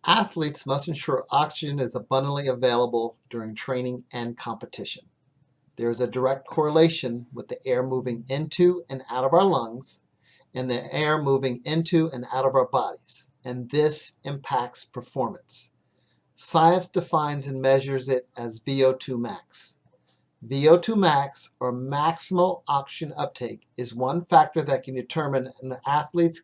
Athletes must ensure oxygen is abundantly available during training and competition. There is a direct correlation with the air moving into and out of our lungs and the air moving into and out of our bodies, and this impacts performance. Science defines and measures it as VO2 max. VO2 max, or maximal oxygen uptake, is one factor that can determine an athlete's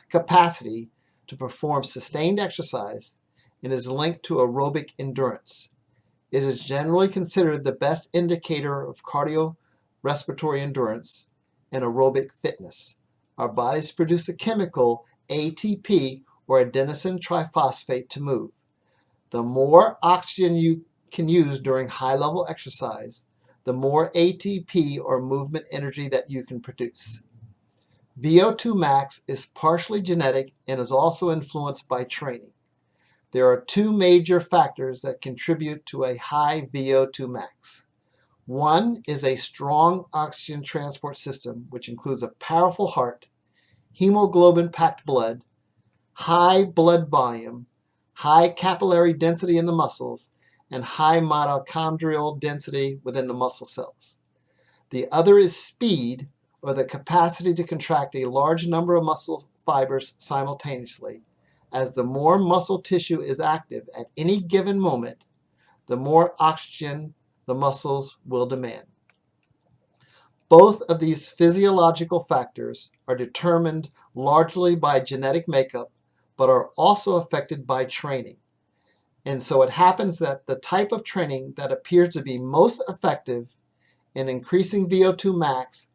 capacity to perform sustained exercise and is linked to aerobic endurance. It is generally considered the best indicator of cardiorespiratory endurance and aerobic fitness. Our bodies produce a chemical, ATP, or adenosine triphosphate, to move. The more oxygen you can use during high-level exercise, the more ATP, or movement energy, that you can produce. VO2 max is partially genetic and is also influenced by training. There are two major factors that contribute to a high VO2 max. One is a strong oxygen transport system, which includes a powerful heart, hemoglobin-packed blood, high blood volume, high capillary density in the muscles, and high mitochondrial density within the muscle cells. The other is speed, or the capacity to contract a large number of muscle fibers simultaneously. As the more muscle tissue is active at any given moment, the more oxygen the muscles will demand. Both of these physiological factors are determined largely by genetic makeup, but are also affected by training. And so it happens that the type of training that appears to be most effective in increasing VO2 max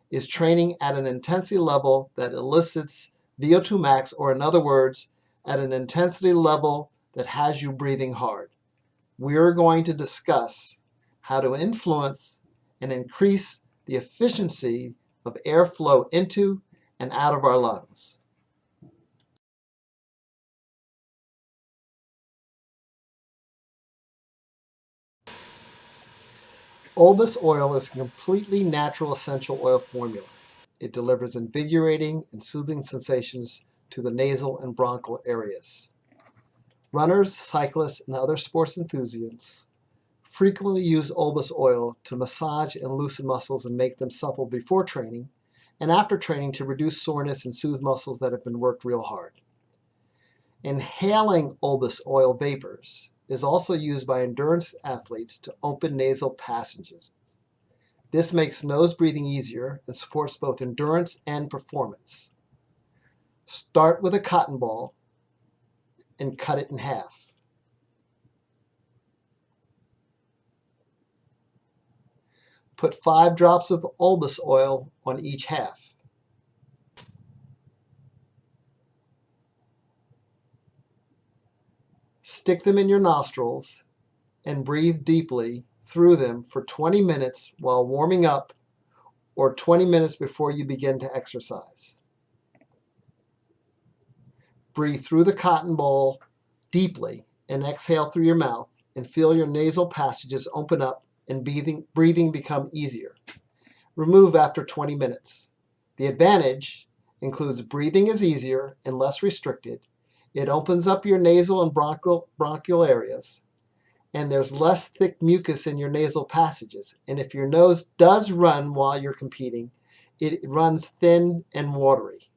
is training at an intensity level that elicits VO2 max, or in other words, at an intensity level that has you breathing hard. We're going to discuss how to influence and increase the efficiency of airflow into and out of our lungs. Olbas oil is a completely natural essential oil formula. It delivers invigorating and soothing sensations to the nasal and bronchial areas. Runners, cyclists, and other sports enthusiasts frequently use Olbas oil to massage and loosen muscles and make them supple before training, and after training to reduce soreness and soothe muscles that have been worked real hard. Inhaling Olbas oil vapors is also used by endurance athletes to open nasal passages. This makes nose breathing easier and supports both endurance and performance. Start with a cotton ball and cut it in half. Put 5 drops of Olbas oil on each half. Stick them in your nostrils and breathe deeply through them for 20 minutes while warming up, or 20 minutes before you begin to exercise. Breathe through the cotton ball deeply and exhale through your mouth, and feel your nasal passages open up and breathing become easier. Remove after 20 minutes. The advantage includes breathing is easier and less restricted. It opens up your nasal and bronchial areas, and there's less thick mucus in your nasal passages. And if your nose does run while you're competing, it runs thin and watery.